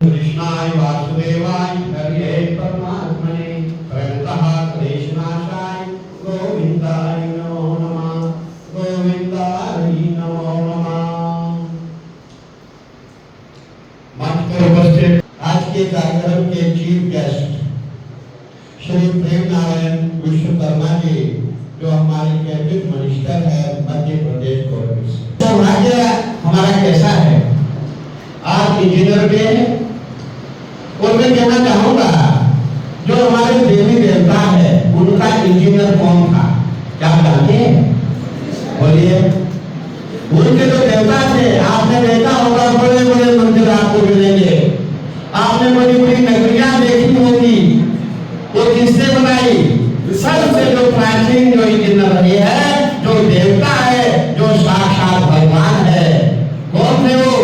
कृष्णाय वासुदेवाय हरे परमात्मने प्रणतः क्लेशनाशाय गोविंदाय नमो नमः गोविंदाय नमो नमः। मंच पर उपस्थित आज के कार्यक्रम के चीफ गेस्ट श्री प्रेम नारायण विश्वकर्मा जी, जो हमारे कैबिनेट मिनिस्टर है मध्य प्रदेश कांग्रेस। तो राज्य हमारा कैसा है, आज इंजीनियर डे है और मैं कहना चाहूंगा जो हमारे देवी देवता है उनका इंजीनियर कौन था, क्या जानते हैं? बोलिए। उनके जो देवता थे आपने देखा होगा, बड़े बड़े मंदिर आपको मिलेंगे, आपने बड़ी बड़ी नगरियां देखी होगी, वो किसने बनाई? सबसे जो प्राचीन जो इंजीनियर रहे हैं, जो देवता है, जो साक्षात भगवान है, कौन थे वो?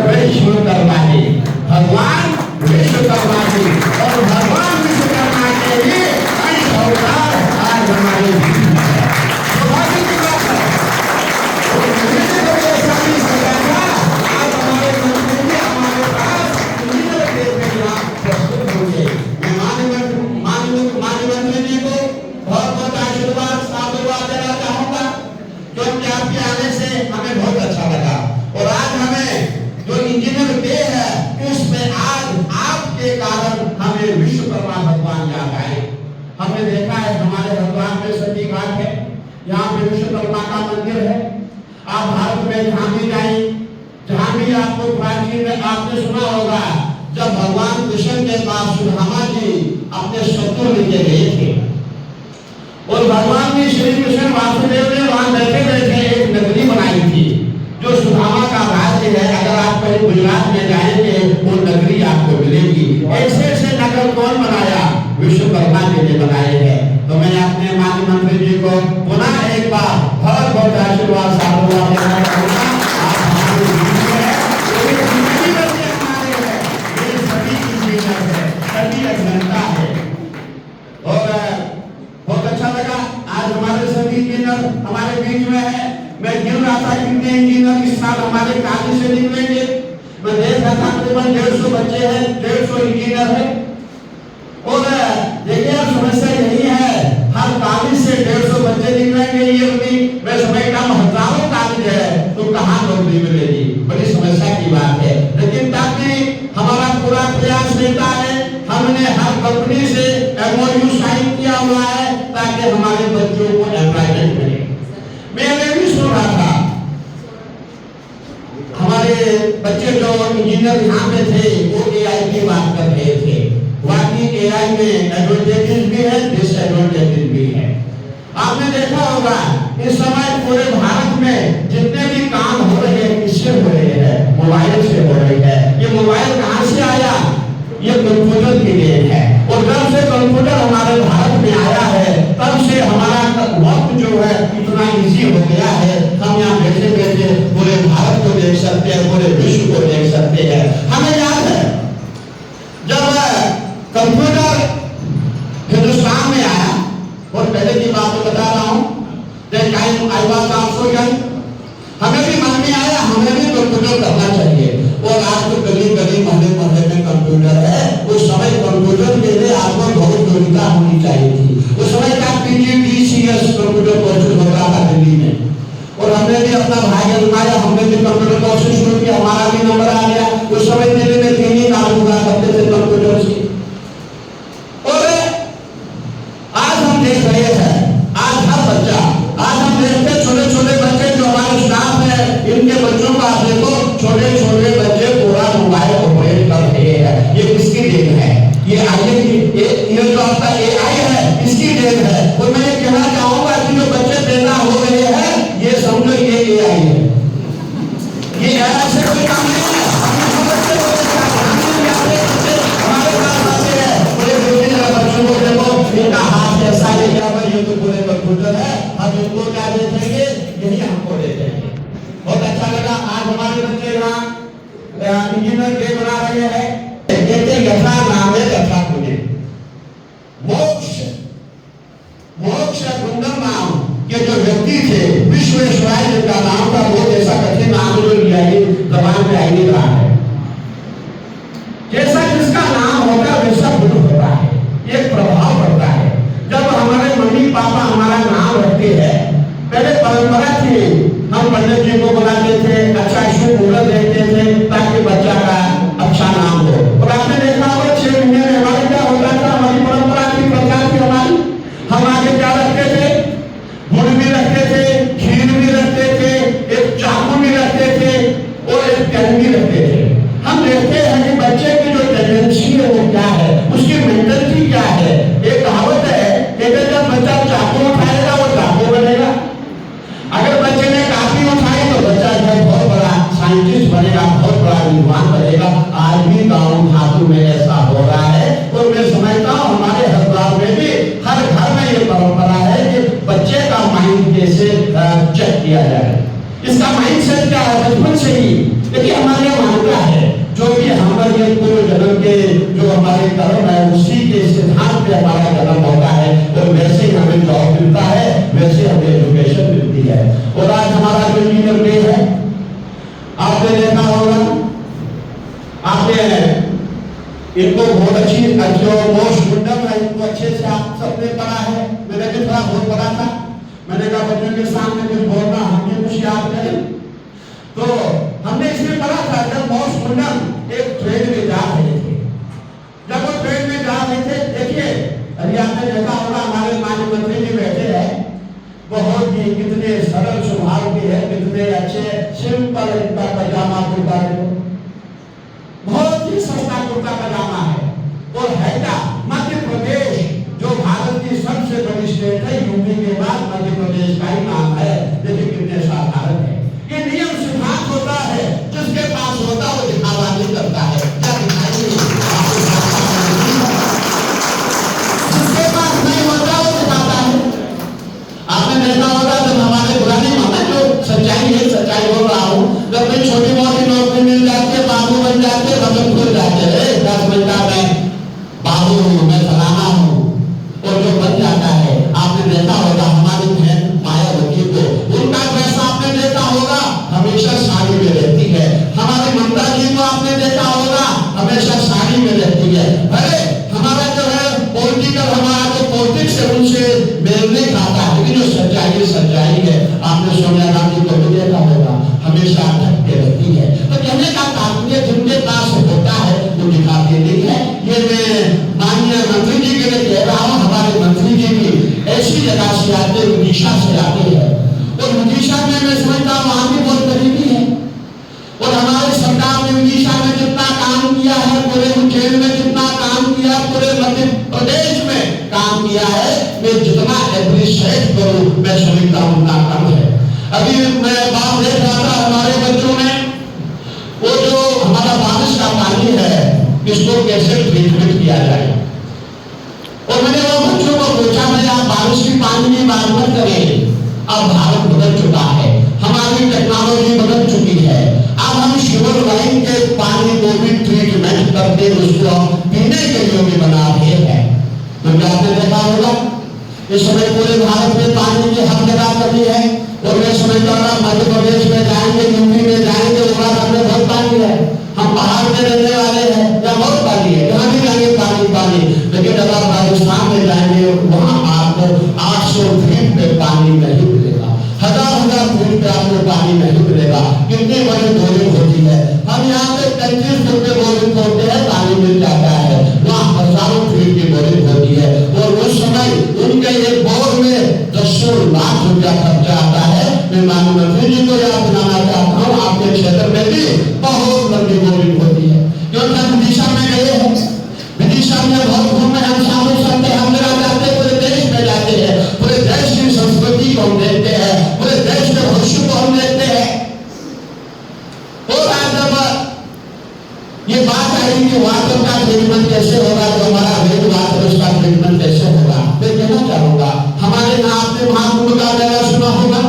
विश्वकर्मा जी। भगवान विश्वकर्मा जी और भगवान विश्वकर्मा के लिए कई अवतार आज हमारे बीच में है। सौभाग्य की बात है। आज हमारे मंदिर में हमारे पास इंजीनियर देखने के लिए प्रस्तुत होंगे। मैं माननीय जी को बहुत बहुत आशीर्वाद देना चाहूंगा, क्योंकि आपके आने से हमें बहुत अच्छा लगा। और आज हमें जो इंजीनियर डे है उसमें आज आपके कारण हमें विश्वकर्मा भगवान याद आए। हमने देखा है हमारे भगवान में सती घाट है, यहाँ पे विश्वकर्मा का मंदिर है। आप भारत में जहाँ भी जाए, जहाँ भी आपको प्राचीन में आपने सुना होगा, जब भगवान कृष्ण के पास सुदामा जी अपने शत्रु लेके गए थे और भगवान जी श्री कृष्ण वासुदेव ने वहां बैठे बैठे एक नगरी बनाई थी जो सुदामा का राज्य है। अगर आप कहीं गुजरात में जाएंगे वो नगरी आपको मिलेगी। ऐसे ऐसे नगर कौन बनाया? विश्वकर्मा जी ने बनाए हैं। तो मैं अपने माननीय मंत्री जी को पुनः एक बार बहुत बहुत आशीर्वाद साधुवाद देना चाहूंगा। आप हमारे बीच में हैं, सभी बच्चे हमारे हैं, ये सभी इंजीनियर है, सभी अभियंता है। और बहुत अच्छा लगा आज हमारे सभी इंजीनियर हमारे बीच में है। मैं गिन रहा था कितने इंजीनियर इस साल हमारे कॉलेज से निकलेंगे। मैं देख रहा था तकरीबन 150 बच्चे हैं, 150 इंजीनियर है। और देखिए अब समस्या यही है, हर कॉलेज से 150 बच्चे निकलेंगे ये भी। मैं समझता हूँ हजारों कॉलेज है तो कहाँ नौकरी मिलेगी, बड़ी समस्या की बात है। लेकिन ताकि हमारा पूरा प्रयास रहता है, हमने हर कंपनी से MOU साइन किया हुआ है ताकि हमारे बच्चों को एम्प्लॉयमेंट मिले। मैंने भी सुना था हमारे बच्चे जो इंजीनियर यहाँ पे थे वो AI की बात कर रहे थे। वाकई AI में एडवांटेजेस भी है, डिसएडवांटेजेस भी है। आपने देखा होगा इस समय पूरे भारत में जितने भी काम हो रहे हैं किससे हो रहे हैं? मोबाइल से हो रहे हैं। ये मोबाइल कहाँ से आया? ये कंप्यूटर की देन है। और जब से कंप्यूटर हमारे भारत में आया है तब से हमारा वक्त जो है इतना इजी हो गया है, हम यहाँ बैठे बैठे पूरे भारत को देख सकते हैं, पूरे विश्व को देख सकते हैं। हमें याद है जब कंप्यूटर हिंदुस्तान में आया, और पहले की बात बता रहा हूँ, हमें भी मन में आया हमें भी कंप्यूटर करना चाहिए। और आज तो गली गली मोहल्ले मोहल्ले में कंप्यूटर है। उस समय कंप्यूटर के लिए आपको बहुत योग्यता होनी चाहिए थी। उस समय का PGDCS कंप्यूटर कोर्स होता था दिल्ली में, और हमने भी अपना भाई आजमाया, हमने भी कंप्यूटर कोर्स शुरू किया, हमारा भी नंबर आ गया। उस समय दिल्ली में 3 ही काम हुआ करते थे कंप्यूटर से। और आज हम देख रहे हैं, आज हर बच्चा, आज हम देखते छोटे छोटे बच्चे जो हमारे स्टाफ है, इनके बच्चों का देखो, छोटे छोटे बच्चे पूरा मोबाइल ऑपरेट कर रहे हैं। ये किसकी देन है? ये जो आपका AI है इसकी देन है। और मैं ये कहना चाहूंगा कि जो बच्चे पैदा हो रहे हैं ये समझो ये AI है, ये AI से कोई काम नहीं है। गुण होता है, एक प्रभाव पड़ता है। जब हमारे मम्मी पापा हमारा नाम रखते हैं, पहले परंपरा थी, हम पंडित जी को बुलाते थे, अच्छा शुभ मुहूर्त देखते थे ताकि बच्चा का अच्छा नाम हो। और आपने देखा होगा 6 महीने में हमारे क्या होता था, हमारी परंपरा की प्रथा थी हमारी। हम आगे क्या रखते थे, गुड़ भी रखते थे, खीर भी रखते थे, एक चाकू भी रखते थे और एक पेन भी रखते थे। हम देखते हैं कि बच्चे की जो टेंडेंसी है वो क्या है, उसकी मेंटालिटी क्या है। एक कहावत है कि जब बच्चा चाकू उठाएगा वो चाकू बनेगा, अगर बच्चे ने काफी उठाई तो बच्चा जो बहुत बड़ा साइंटिस्ट बनेगा, बहुत बड़ा विद्वान बनेगा। आज भी गाँव धातु में ऐसा हो रहा है और मैं समझता हूँ हमारे हरिद्वार में भी हर घर में ये परंपरा है कि बच्चे का माइंड कैसे चेक किया जाए, इसका माइंड सेट क्या है बचपन से ही। देखिए हमारे यहाँ मान्यता है जो भी हमारे पूर्व जन्म के जो हमारे कर्म है उसी के सिद्धांत पे हमारा जन्म होता है और वैसे ही हमें जॉब मिलता है, वैसे हमें एजुकेशन मिलती है। और आज हमारा जो इंजीनियर डे है, आपने देखा होगा, आपने इनको बहुत अच्छी जो मोस्ट मुंडम है इनको अच्छे से आप सबने पढ़ा है। मैंने भी थोड़ा बहुत पढ़ा था, मैंने कहा बच्चों के सामने कुछ बोलना, हमने कुछ याद करें। तो हमने इसमें पढ़ा था जब मोस्ट मुंडम एक ट्रेन में जा रहे थे, जब वो ट्रेन में जा रहे थे, देखिए अभी आपने देखा होगा हमारे माननीय मंत्री जी बैठे हैं, बहुत ही कितने सरल स्वभाव के हैं, कितने अच्छे सिंपल इनका पजामा कुर्ता, बहुत ही सस्ता कुर्ता पजामा है। और है क्या, मध्य प्रदेश जो भारत की सबसे बड़ी स्टेट है, यूपी के बाद मध्य प्रदेश का ही नाम है। देखिए कितने साधारण है। ये नियम सिद्धांत होता है, जिसके पास होता है वो दिखावा नहीं करता है, क्या दिखाई, जिसके पास नहीं होता वो दिखाता है। आपने देखा होगा जब हमारे पुरानी माता जो सच्चाई है, सच्चाई बोल रहा हूँ, जब कोई छोटी मोटी नौकरी मिल जाती है, बाबू बन जाते हैं, बदन खुल जाते हैं, 10 मिनट में बाबू हूँ, मैं फलाना हूँ, और जो बन जाता है। आपने देखा होगा हमारी बहन मायावती को, उनका पैसा आपने देखा होगा हमेशा साड़ी में रहती है। हमारी ममता जी को आपने देखा होगा हमेशा साड़ी में रहती है। अरे हमारा जो है पॉलिटिकल, हमारा जो पॉलिटिक्स है उनसे मेल नहीं खाता है, लेकिन जो सच्चाई है आपने सोनिया गांधी को भी देखा होगा हमेशा ढक के रहती है। तो कहने का तात्पर्य जिनके पास होता है वो दिखाते नहीं है। ये मैं माननीय मंत्री जी के लिए कह रहा हूँ, हमारे मंत्री जी भी ऐसी जगह से आते, उड़ीसा से आते हैं, और उड़ीसा में मैं समझता हूँ वहां भी बहुत गरीबी है। और हमारे सरकार ने उड़ीसा में जितना काम किया है, पूरे उज्जैन में जितना काम किया, पूरे मध्य प्रदेश में काम किया है, मैं जितना एप्रिशिएट करूं मैं समझता हूं उतना कम है। अभी मैं बात देख रहा था हमारे बच्चों में, वो जो हमारा बारिश का पानी है इसको कैसे ट्रीटमेंट किया जाए। और मैंने वो बच्चों को पूछा, मैं आप बारिश की पानी की बात मत करें, अब भारत बदल चुका है, हमारी टेक्नोलॉजी बदल चुकी है, अब हम शिवर लाइन के पानी को भी ट्रीटमेंट करके उसको पीने के योग्य बना रहे हैं। तो क्या आपने देखा होगा इस समय पूरे भारत में पानी की हर जगह कमी है। और मैं समझता हूँ मध्य प्रदेश में जाएंगे, यूपी में जाएंगे, उत्तराखंड में बहुत पानी है, हम पहाड़ में रहने वाले हैं, या बहुत पानी है, जहाँ भी जाएंगे पानी। लेकिन जब आप राजस्थान में जाएंगे वहाँ आपको 800 फीट पे पानी नहीं मिलेगा, 1000 फीट पे आपको पानी नहीं मिलेगा। कितनी बड़ी बोरिंग होती है, हम यहाँ पे 35 फुट पे बोरिंग होते हैं, पानी मिल जाता है, वहाँ हजारों फीट की बोरिंग होती है। और उस समय उनके एक बोर में 10 लाख रुपया खर्चा आता है। मैं माननीय मंत्री जी को याद दिलाना चाहता हूँ, आपके क्षेत्र में भी बहुत लंबी बोरिंग होती है। क्योंकि हम विदिशा में गए हैं, विदिशा में बहुत घूमे, हम साधु संत हम जाते, पूरे देश में जाते हैं, पूरे देश की संस्कृति को हम देखते हैं, पूरे देश के भविष्य को हम देखते हैं। और आज जब ये बात आई कि वाटर का ट्रीटमेंट कैसे होगा, तो हमारा रेड वाटर उसका ट्रीटमेंट कैसे होगा, मैं कहना चाहूंगा हमारे यहाँ आपने महाकुंभ का मेला सुना होगा,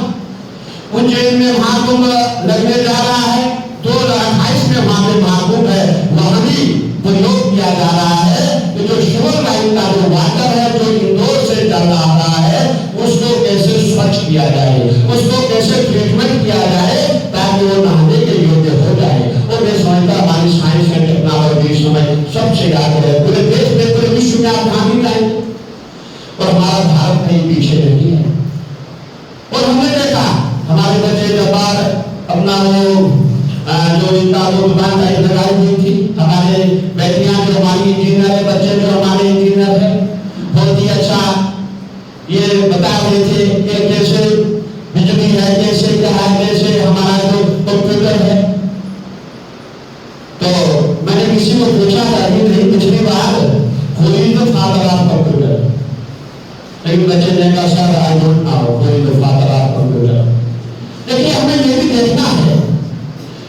उज्जैन में महाकुंभ लगने जा रहा है, 2028 में वहां पे महाकुंभ है, वहां भी प्रयोग किया जा रहा है कि जो शिवर लाइन का जो वाटर है जो इंदौर से चल रहा है उसको कैसे स्वच्छ किया जाए, उसको कैसे ट्रीटमेंट किया जाए ताकि वो नहाने के योग्य हो जाए। और मैं समझता हमारी साइंस एंड टेक्नोलॉजी इस समय सबसे आगे है, पूरे देश में पूरे भारत कहीं पीछे नहीं है। और हमने देखा हमारे बच्चे जब बाहर अपना जो इनका वो दुकान टाइप लगाई हुई थी, हमारे बेटियां जो हमारी इंजीनियर है, बच्चे जो हमारे इंजीनियर है, बहुत ही अच्छा ये बता रहे थे कि कैसे बिजली है, कैसे क्या है, कैसे हमारा जो कंप्यूटर है। तो मैंने किसी को पूछा था कि नहीं पिछली बार कोई तो फादर ऑफ कंप्यूटर, लेकिन बच्चे ने कहा सर आई डोंट नो कोई तो फादर ऑफ कंप्यूटर। देखिए हमें ये भी देखना है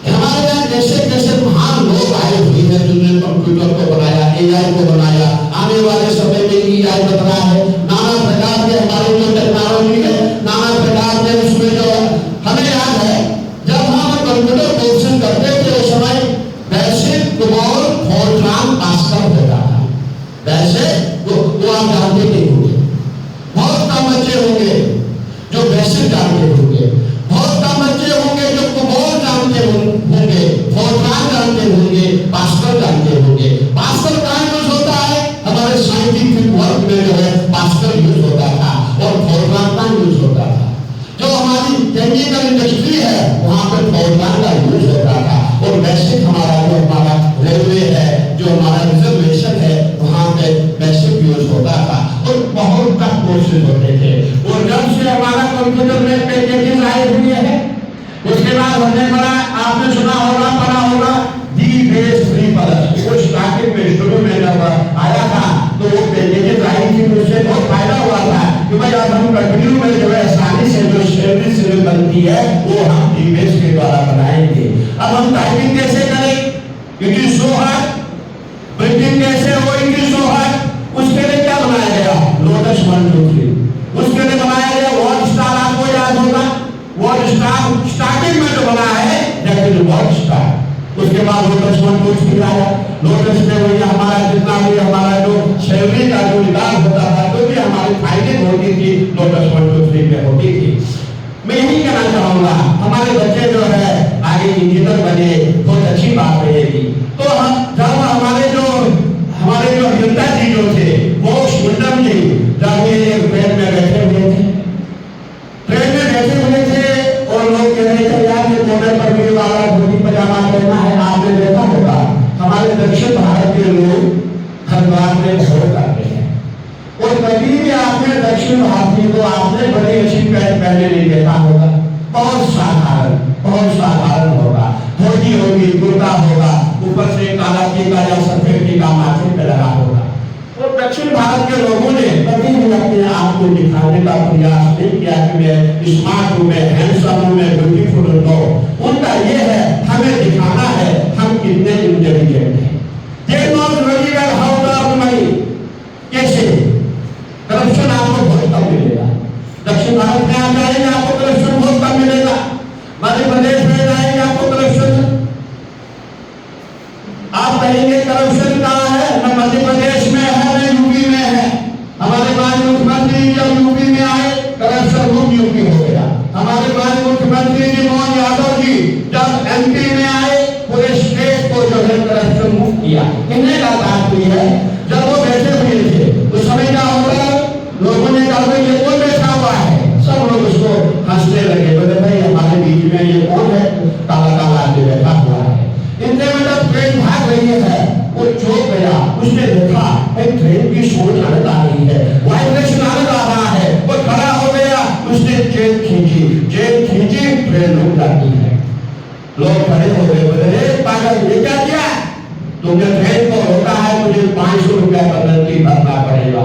कि हमारे यहाँ जैसे जैसे महान लोग आए हुए हैं जिन्होंने कंप्यूटर को बनाया, एआई को बनाया, आने वाले समय में एआई बन रहा है, नाना प्रकार के हमारे जो टेक्नोलॉजी है, नाना प्रकार के उसमें जो हमें याद है जब हम कंप्यूटर कोर्स करते थे उस समय बेसिक कुबोल फोर्ट्रान पास्कल होता था। वैसे वो आप जानते नहीं होंगे, बहुत कम बच्चे होंगे जो बेसिक जानते होंगे, बहुत कम बच्चे होंगे जो कुबोल जानते होंगे, फोर्ट्रान जानते होंगे, पास्कल जानते होंगे। पास्कल कहाँ यूज होता है? हमारे साइंटिफिक वर्क में जो है पास्कल यूज होता था और फोर्ट्रान का यूज होता था। जो हमारी टेक्निकल इंडस्ट्री है वहां पर फोर्ट्रान का यूज होता था। और बेसिक हमारा जो हमारा रेलवे है, जो हमारा रिजर्वेशन है, वहां पे बेसिक यूज होता था और बहुत कम कोर्सेज होते थे। और जब से हमारा कंप्यूटर में पैकेजेस आए हुए हैं उसके बाद हमने पढ़ा, आपने सुना होगा, पढ़ा होगा दी बेस फ्री प्लस। वो स्टार्टिंग में शुरू में जब आया था तो वो पैकेजेस आई थी, उससे बहुत फायदा हुआ था कि भाई अब हम कंटिन्यू में जो है आसानी से जो सर्विस बनती है वो हम दी बेस के द्वारा बनाएंगे। अब हम टाइपिंग कैसे करें? It is so hard. Printing कैसे हो? It is so hard. उसके लिए क्या बनाया गया? लोटस 1 2 3। उसके लिए बनाया गया वर्ड स्टार। आपको याद होगा वर्ड स्टार स्टार्टिंग में जो बना है दैट इज वर्ड स्टार। उसके बाद लोटस 1 2 3 आया। लोटस में वही हमारा जितना भी हमारा जो सैलरी का जो इलाज होता था, जो भी हमारी फाइलिंग होती थी लोटस 1 2 3 में होती थी। मैं यही कहना चाहूंगा हमारे बच्चे जो है आगे इंजीनियर बने, बहुत अच्छी बात रहेगी। तो हम जब हमारे जो हिंदा जी जो थे वो सुंदर जी जब ये ट्रेन में बैठे हुए थे, ट्रेन में बैठे हुए थे और लोग कह रहे थे यार ये मोटर पर भी वाला धोती पजामा पहना है। आपने देखा होगा हमारे दक्षिण भारत के लोग हरिद्वार में भोर करते हैं और कभी भी आपने दक्षिण भारतीय को आपने बड़ी अच्छी पैंट पहने नहीं देखा होगा। बहुत साधारण होगा, धोती होगी, कुर्ता होगा, ऊपर से काला टीका या सफेद टीका माथे पे लगा होगा। और दक्षिण भारत के लोगों ने कभी भी अपने आप को दिखाने का प्रयास नहीं किया कि मैं स्मार्ट हूं, मैं हैंडसम हूं, मैं ब्यूटीफुल हूं। उनका ये है हमें दिखाना है हम कितने इंटेलिजेंट हैं। They know very well how to earn money। कैसे? करप्शन आपको बहुत कम मिलेगा। दक्षिण भारत में आप जाएंगे आपको करप्शन बहुत कम मिलेगा। मध्य प्रदेश में जाएंगे आपको करप्शन, आप कहेंगे करप्शन कहाँ है? न मध्य प्रदेश में है न यूपी में है। हमारे माननीय मुख्यमंत्री जब यूपी में आए करप्शन मुक्त यूपी हो गया। हमारे माननीय मुख्यमंत्री जी मोहन यादव जी जब एमपी में आए पूरे स्टेट को जो है करप्शन मुक्त किया। कहने का तात्पर्य है जब वो बैठे हुए थे उस समय क्या होगा, लोगों ने कहा ये कौन बैठा हुआ है, सब लोग उसको हंसने लगे, बोले भाई हमारे बीच में ये कौन है, काला काला आदमी बैठा हुआ है। इतने में जब ट्रेन भाग रही है वो चौंक गया, उसने देखा ट्रेन की शोर आने आ रही है, वाइब्रेशन आने आ रहा है, वो खड़ा हो गया, उसने चेन खींची, ट्रेन रुक जाती है। लोग खड़े हो गए, बोले पागल ये क्या किया, तुमने ट्रेन को रोका है, मुझे 500 रुपया पेनल्टी भरना पड़ेगा।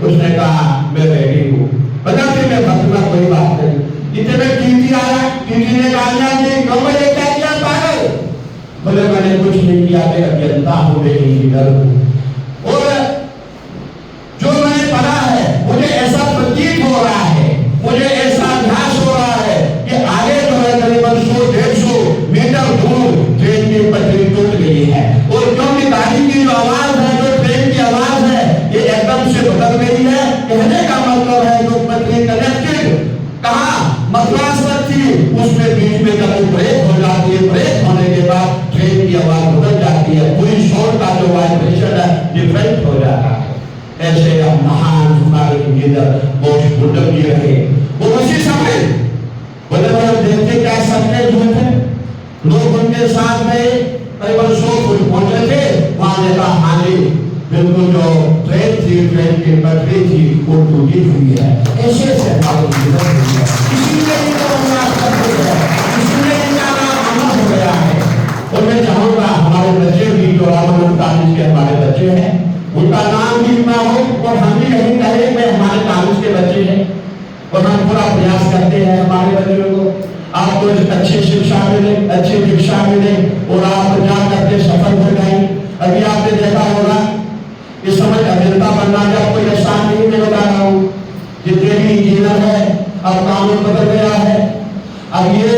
उसने कहा मैं रेडी हूँ, बदलते में भरना कोई बात नहीं। इतने में टीटी आया, टीटी ने कहा कि 9 बजे क्या किया पागल? बोले मैंने कुछ नहीं किया, मैं अभियंता हूँ, मैं इंजीनियर हूँ। और जो मैंने पढ़ा है मुझे ऐसा प्रतीत हो रहा है, मुझे ऐसा अभ्यास हो रहा है कि आगे जो है करीबन 100-150 मीटर दूर ट्रेन की पटरी टूट गई है और जो गाड़ी की जो आवाज है, जो ट्रेन की आवाज है, ये एकदम से बदल गई है। कहने का मतलब है जो पटरी कनेक्टेड कहा मद्रास तक थी, उसमें बीच में जब ब्रेक हो जाती है, ब्रेक होने के बाद ट्रेन की आवाज बदल जाती है, पूरी शोर का जो वाइब्रेशन है डिफरेंट हो जाता है। ऐसे महान हमारे इंजीनियर बहुत गुंडम जी रहे। वो उसी समय बोले देखते क्या सपने जो थे, लोग उनके साथ में करीबन 100 फुट पहुंचे थे। वहां देखा हानि बिल्कुल जो ट्रेन थी, ट्रेन की पटरी थी वो टूटी हुई है। ऐसे ऐसे हमारे इंजीनियर हुई है, इसीलिए इनका नाम करते हैं, इसीलिए इनका नाम अमर हो गया है। और मैं चाहूंगा हमारे बच्चे भी जो रामानंद कॉलेज के हमारे बच्चे हैं उनका नाम भी ना हो और हम भी यही कहें मैं हमारे कॉलेज के बच्चे हैं और हम पूरा प्रयास करते हैं हमारे बच्चों को आपको अच्छी शिक्षा मिले, अच्छी शिक्षा मिले और आप जा करके सफल हो जाए। अभी आपने देखा होगा इस समय अभियंता बनना का कोई आसान नहीं, मैं बता रहा हूँ। जितने भी इंजीनियर है अब कानून बदल गया है। अब ये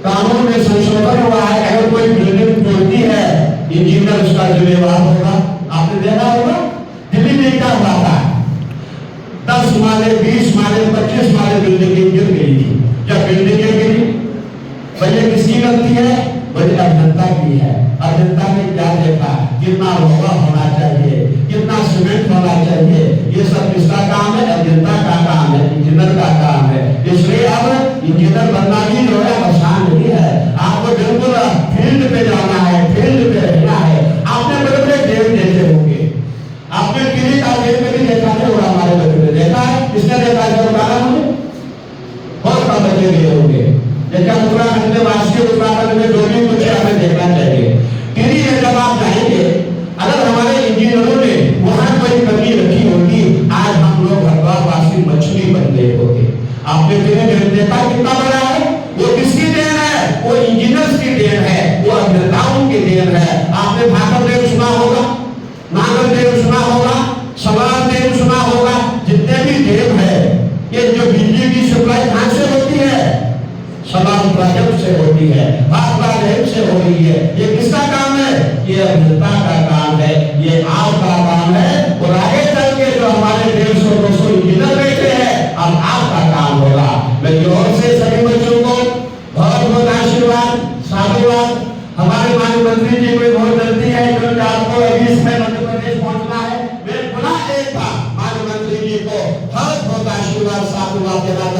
कानून में संशोधन हुआ है, अगर कोई बिल्डिंग तोड़ती है इंजीनियर उसका जिम्मेवार होगा। आपने देखा होगा दिल्ली में क्या हुआ था, 10 माले 20 माले 25 माले बिल्डिंग गिर गई थी। जब बिल्डिंग गिरी पहले किसकी गलती है? वही अभियंता की है। अभियंता ने क्या देखा, कितना लोहा होना चाहिए, कितना सीमेंट होना चाहिए, ये सब किसका काम है? अभियंता का काम है, इंजीनियर का काम है। इसलिए अब इंजीनियर बनना भी जो है आसान नहीं है। आपको बिल्कुल फील्ड पे जाना है, फील्ड पे रहना है। आपने बड़े बड़े गेम देखे होंगे, आपने टीवी का गेम में भी देखा है और हमारे बच्चों ने देखा है। किसने देखा है? मुझे बहुत कम बच्चे गए होंगे। जैसे उत्तराखंड में वासी उत्तराखंड में जो भी कुछ हमें देखना चाहिए टीवी में जब आप जाएंगे, अगर हमारे इंजीनियरों ने वहां कोई कमी रखी होगी आज हम लोग हरद्वार वासी मछली बन गए होते। आपने टीवी देखा कितना बड़ा है, वो किसकी देन है? वो इंजीनियर्स की देन है, वो अभियंताओं की देन है। आपने भागवत देव सुना होगा, नागर देव सुना होगा, सवार देव सुना होगा। जितने भी देव है ये जो बिजली की सप्लाई कहां से होती है? सवार प्राजक्त से होती है, भागवत देव से हो रही है। ये किसका काम है? ये अभियंता का काम है, ये आपका काम है। और आगे चल के जो हमारे 150-200 इंजीनियर बैठे हैं अब आपका काम होगा। मैं जोर से सभी बच्चों को बहुत बहुत आशीर्वाद साधुवाद। हमारे माननीय मंत्री जी को बहुत जल्दी है क्योंकि आपको अभी इसमें मध्य प्रदेश पहुंचना है। मैं पुनः एक बार माननीय मंत्री जी को बहुत बहुत आशीर्वाद साधुवाद देना